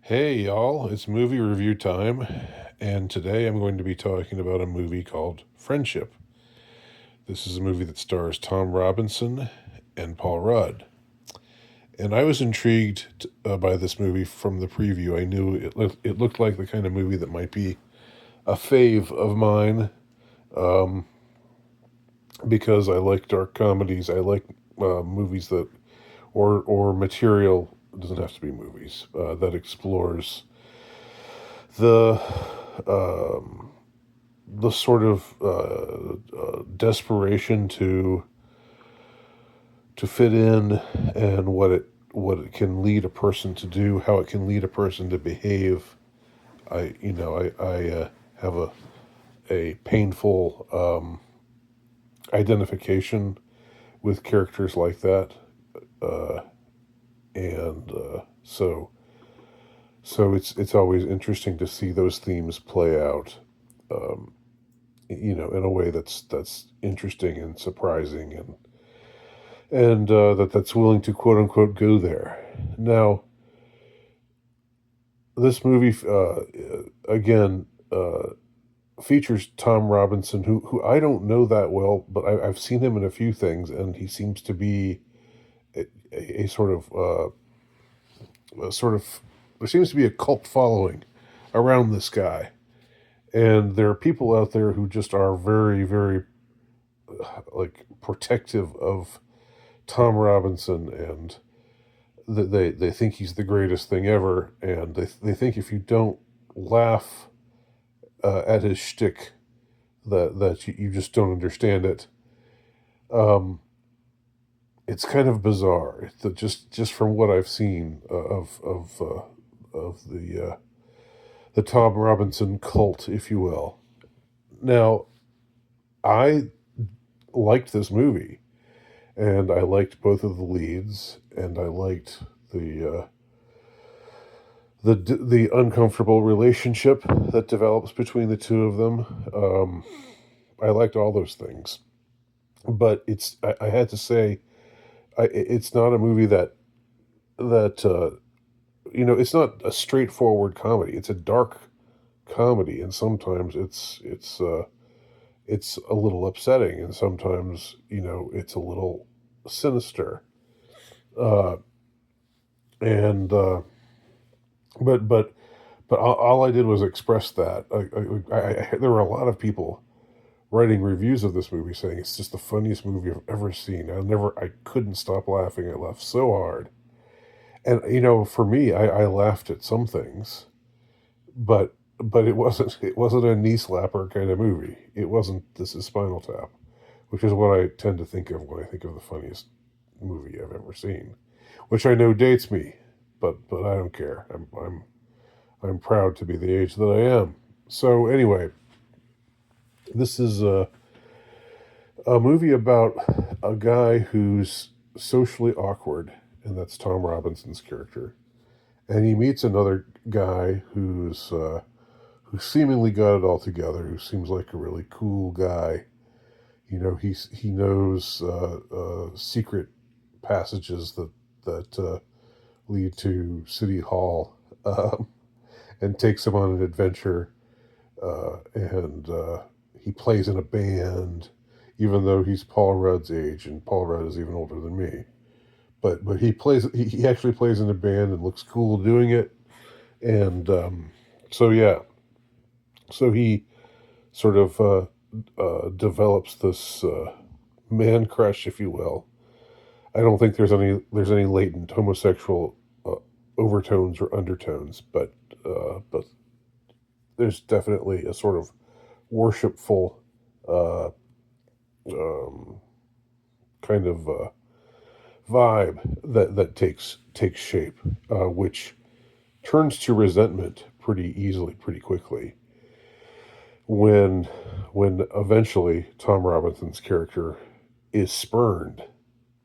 Hey y'all, it's movie review time, and today I'm going to be talking about a movie called Friendship. This is a movie that stars Tom Robinson and Paul Rudd. And I was intrigued by this movie from the preview. I knew it looked like the kind of movie that might be a fave of mine because I like dark comedies. I like movies that, or material, it doesn't have to be movies, that explores the the sort of desperation to fit in and what it can lead a person to do, how it can lead a person to behave. I have a painful identification with characters like that, and so it's always interesting to see those themes play out, in a way that's interesting and surprising and that's willing to quote unquote go there. Now, this movie again features Tom Robinson, who I don't know that well, but I've seen him in a few things, and he seems to be a sort of there seems to be a cult following around this guy, and there are people out there who just are very very like protective of Tom Robinson, and they think he's the greatest thing ever, and they think if you don't laugh at his shtick, that you just don't understand it. Um, it's kind of bizarre. Just from what I've seen of the Tom Robinson cult, if you will. Now, I liked this movie, and I liked both of the leads, and I liked the uncomfortable relationship that develops between the two of them. I liked all those things, but I had to say it's not a movie that it's not a straightforward comedy. It's a dark comedy, and sometimes it's a little upsetting, and sometimes it's a little sinister. Uh, and but but but all I did was express that. There were a lot of people writing reviews of this movie saying it's just the funniest movie I've ever seen. I couldn't stop laughing. I laughed so hard. And for me, I laughed at some things, but it wasn't a knee slapper kind of movie. It wasn't This Is Spinal Tap, which is what I tend to think of when I think of the funniest movie I've ever seen, which I know dates me, but I don't care. I'm proud to be the age that I am. So anyway, this is a movie about a guy who's socially awkward, and that's Tom Robinson's character. And he meets another guy who seemingly got it all together, who seems like a really cool guy. He knows secret passages that lead to City Hall, and takes him on an adventure. And he plays in a band, even though he's Paul Rudd's age, and Paul Rudd is even older than me. But he actually plays in a band and looks cool doing it. And so yeah, so he sort of develops this man crush, if you will. I don't think there's any latent homosexual overtones or undertones, but there's definitely a sort of worshipful uh, um, kind of vibe that takes shape, which turns to resentment pretty easily, pretty quickly, when when eventually Tom Robinson's character is spurned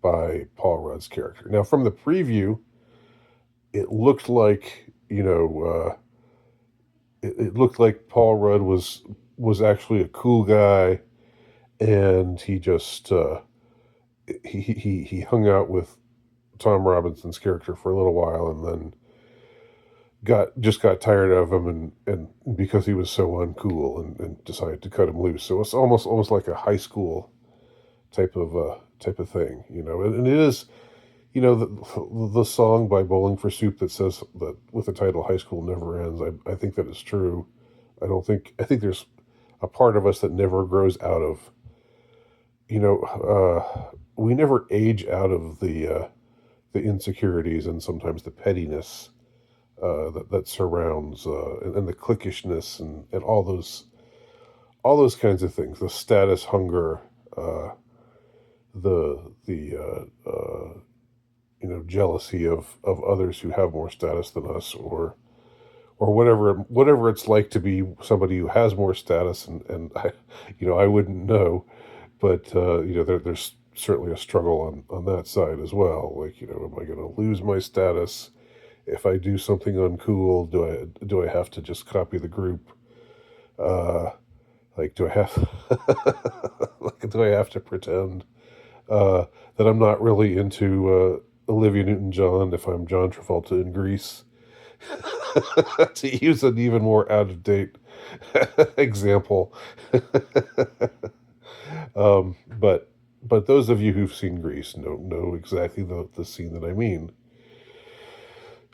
by Paul Rudd's character. Now, from the preview, it looked like it looked like Paul Rudd was actually a cool guy, and he hung out with Tom Robinson's character for a little while, and then got tired of him, and because he was so uncool, and decided to cut him loose. So it's almost like a high school type of thing, and it is, the song by Bowling for Soup that says that with the title "High School Never Ends." I think that is true. I think there's a part of us that never grows out of, we never age out of the insecurities and sometimes the pettiness that surrounds, and the cliquishness, and all those kinds of things, the status hunger, uh, the jealousy of others who have more status than us, or whatever it's like to be somebody who has more status, and I wouldn't know, but there's certainly a struggle on that side as well. Like, am I going to lose my status if I do something uncool? Do I have to just copy the group? Uh, like, do I have like, do I have to pretend uh, that I'm not really into Olivia Newton-John if I'm John Travolta in Grease? To use an even more out of date example. But those of you who've seen Grease know exactly the scene that I mean.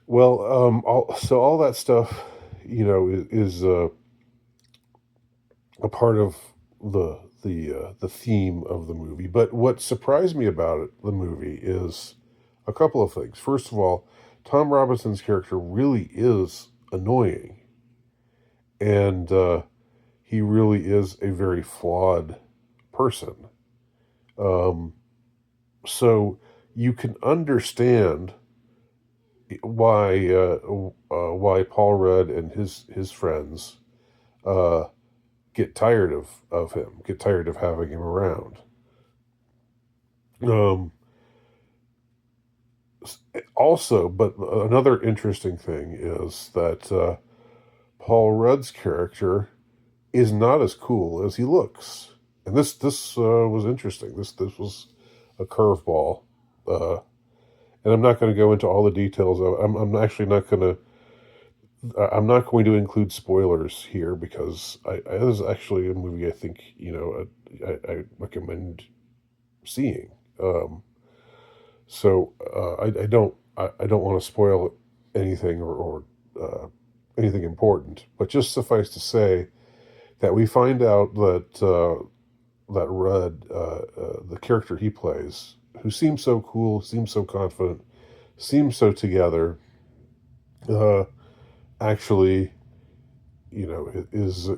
Well, all that stuff, is a part of the theme of the movie. But what surprised me about the movie is a couple of things. First of all, Tom Robinson's character really is annoying, and he really is a very flawed person. Um, so you can understand why Paul Rudd and his friends uh, get tired of him, get tired of having him around. Um, Also, but another interesting thing is that Paul Rudd's character is not as cool as he looks, and this was interesting. This was a curveball, uh, and I'm not going to go into all the details. I'm actually not going to. I'm not going to include spoilers here because this is actually a movie I think I recommend seeing. I don't want to spoil anything, or anything important, but just suffice to say that we find out that Rudd, the character he plays, who seems so cool, seems so confident, seems so together, uh, actually, is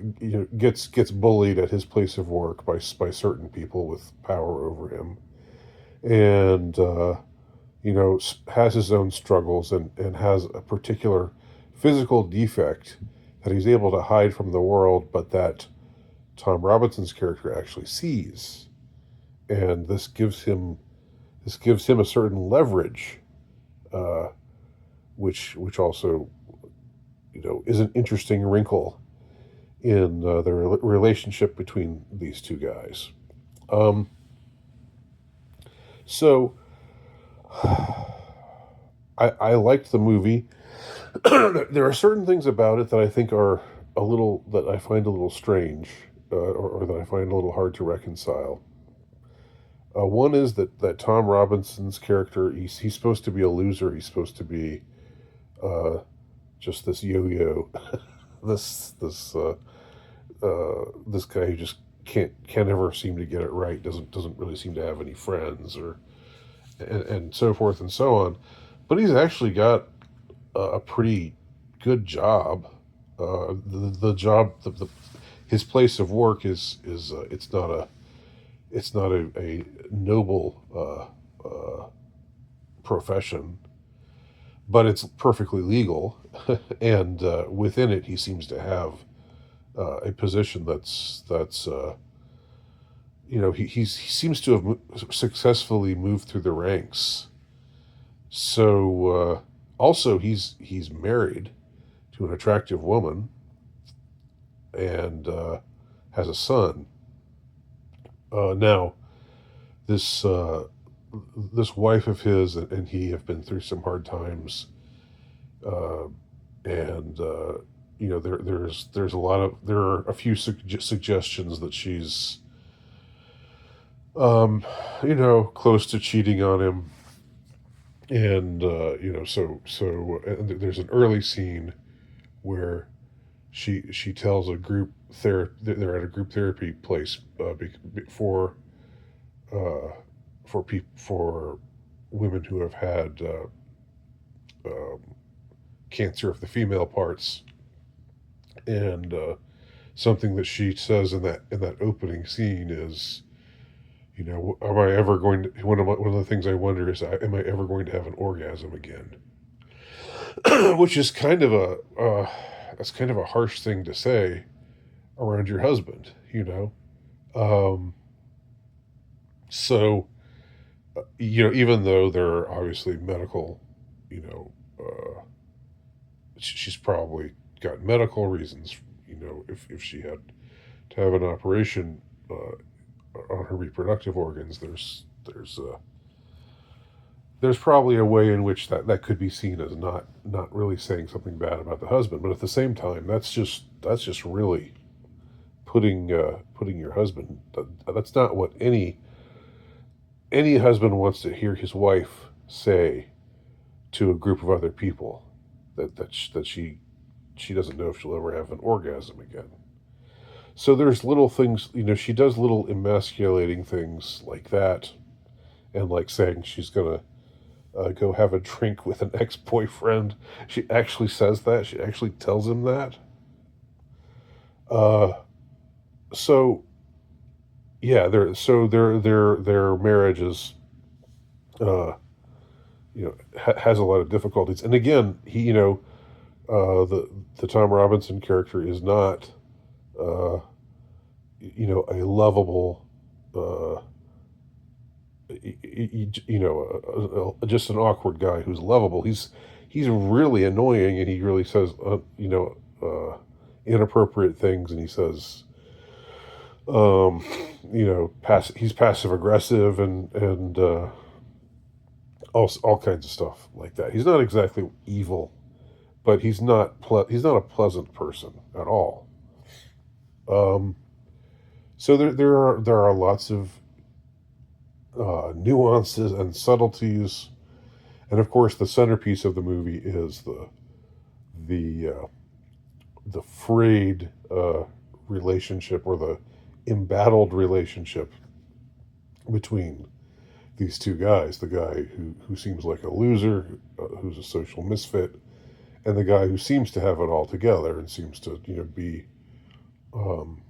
gets bullied at his place of work by certain people with power over him, and has his own struggles, and has a particular physical defect that he's able to hide from the world, but that Tom Robinson's character actually sees, and this gives him a certain leverage, uh, which also is an interesting wrinkle in the relationship between these two guys. Um, so I liked the movie. There are certain things about it that I think are that I find a little strange, or that I find a little hard to reconcile. One is that Tom Robinson's character, he's supposed to be a loser. He's supposed to be uh, just this yo-yo, this guy who just can't ever seem to get it right. Doesn't really seem to have any friends, and so forth and so on. But he's actually got a pretty good job. The job, his place of work is it's not a noble profession, but it's perfectly legal, and within it, he seems to have a position that's he seems to have successfully moved through the ranks. So also he's married to an attractive woman, and has a son. Now this this wife of his and he have been through some hard times, uh, and there's a lot of there are a few suggestions that she's um, close to cheating on him, and there's an early scene where she tells a group they're at a group therapy place uh, for women who have had um, cancer of the female parts, and something that she says in that opening scene is, am I ever going to one of the things I wonder is, am I ever going to have an orgasm again? Which is kind of a that's kind of a harsh thing to say around your husband, Um, so even though there are obviously medical, you know, she's probably got medical reasons, if she had to have an operation on her reproductive organs, there's probably a way in which that could be seen as not really saying something bad about the husband, but at the same time, that's just really putting your husband. That's not what any husband wants to hear his wife say to a group of other people, that she doesn't know if she'll ever have an orgasm again. So there's little things, she does little emasculating things like that, and like saying she's gonna go have a drink with an ex-boyfriend. She actually says that. She actually tells him that. Uh, so yeah, their marriage is uh, has a lot of difficulties. And again, he the Tom Robinson character is not uh, a lovable. Uh, just an awkward guy who's lovable. He's really annoying, and he really says inappropriate things, and he says um, he's passive aggressive, and all kinds of stuff like that. He's not exactly evil, but he's not a pleasant person at all. Um, so there are lots of nuances and subtleties, and of course the centerpiece of the movie is the the frayed relationship, or the embattled relationship between these two guys: the guy who seems like a loser, who's a social misfit, and the guy who seems to have it all together and seems to be um,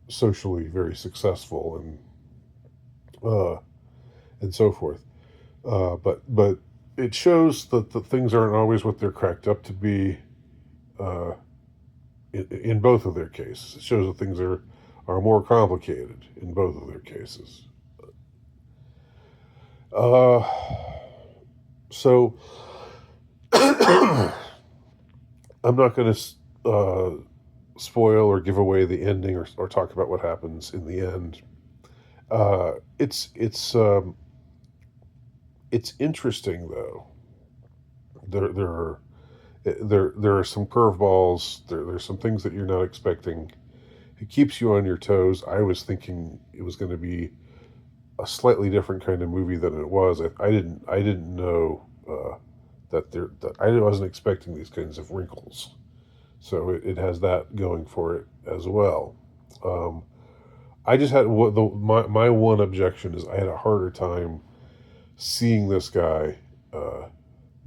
socially very successful, uh, and so forth. But it shows that the things aren't always what they're cracked up to be. Uh, in both of their cases, it shows that things are more complicated in both of their cases. Uh, so I'm not going to spoil or give away the ending, or talk about what happens in the end. Uh, it's it's um, it's interesting though. There are there are some curveballs. There's some things that you're not expecting. It keeps you on your toes. I was thinking it was going to be a slightly different kind of movie than it was. I didn't know that I wasn't expecting these kinds of wrinkles. So it has that going for it as well. Um, I just had my one objection is I had a harder time seeing this guy uh,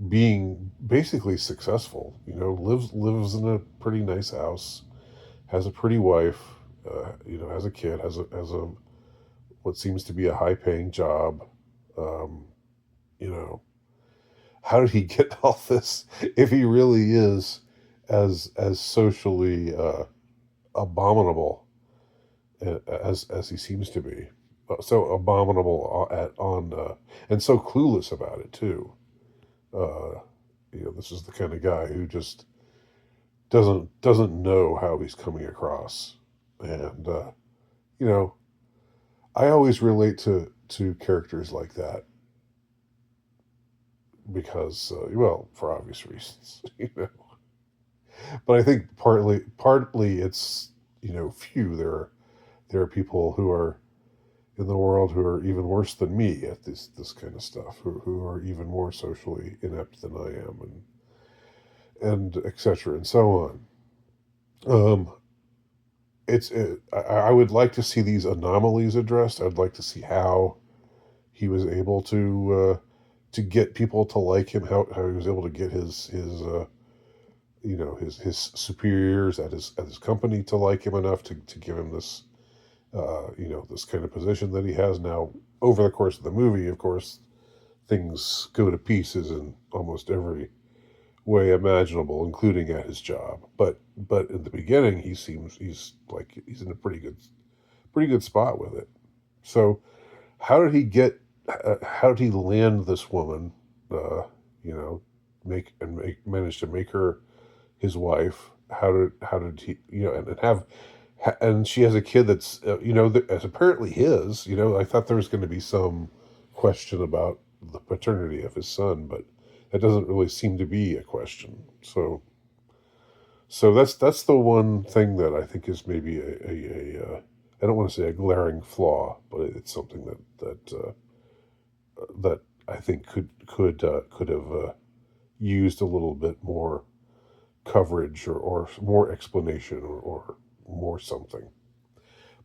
being basically successful. Lives in a pretty nice house, has a pretty wife, has a kid, has a what seems to be a high paying job. Um, you know, how did he get all this if he really is as socially abominable as he seems to be? So abominable and so clueless about it too. Uh, this is the kind of guy who just doesn't know how he's coming across, and you know, I always relate to characters like that because, well, for obvious reasons, but I think partly it's, few. There are people who are in the world who are even worse than me at this kind of stuff, who are even more socially inept than I am, and etc. and so on. Um, I would like to see these anomalies addressed. I'd like to see how he was able to get people to like him. How he was able to get his superiors at his company to like him enough to give him this kind of position that he has now. Over the course of the movie, of course, things go to pieces in almost every way imaginable, including at his job. But in the beginning, he's like he's in a pretty good spot with it. So how did he get? How did he land this woman? Uh, you know, manage to make her his wife. How did he? And she has a kid that's as apparently his. I thought there was going to be some question about the paternity of his son, but that doesn't really seem to be a question. So that's the one thing that I think is maybe I don't want to say a glaring flaw, but it's something that I think could have used a little bit more coverage or more explanation or more something.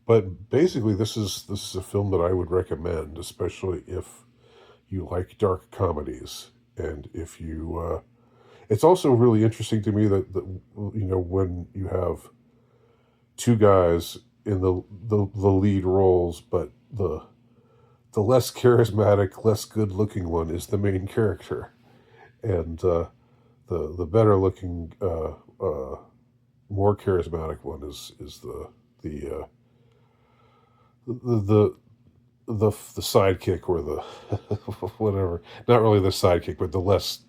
But basically, this is a film that I would recommend, especially if you like dark comedies, and if you. It's also really interesting to me that when you have two guys in the lead roles, but the less charismatic, less good looking one is the main character, and the better looking, more charismatic one is the the the sidekick or the whatever. Not really the sidekick, but the less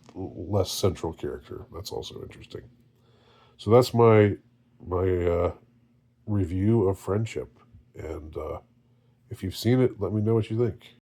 central character. That's also interesting. So that's my review of Friendship, and if you've seen it, let me know what you think.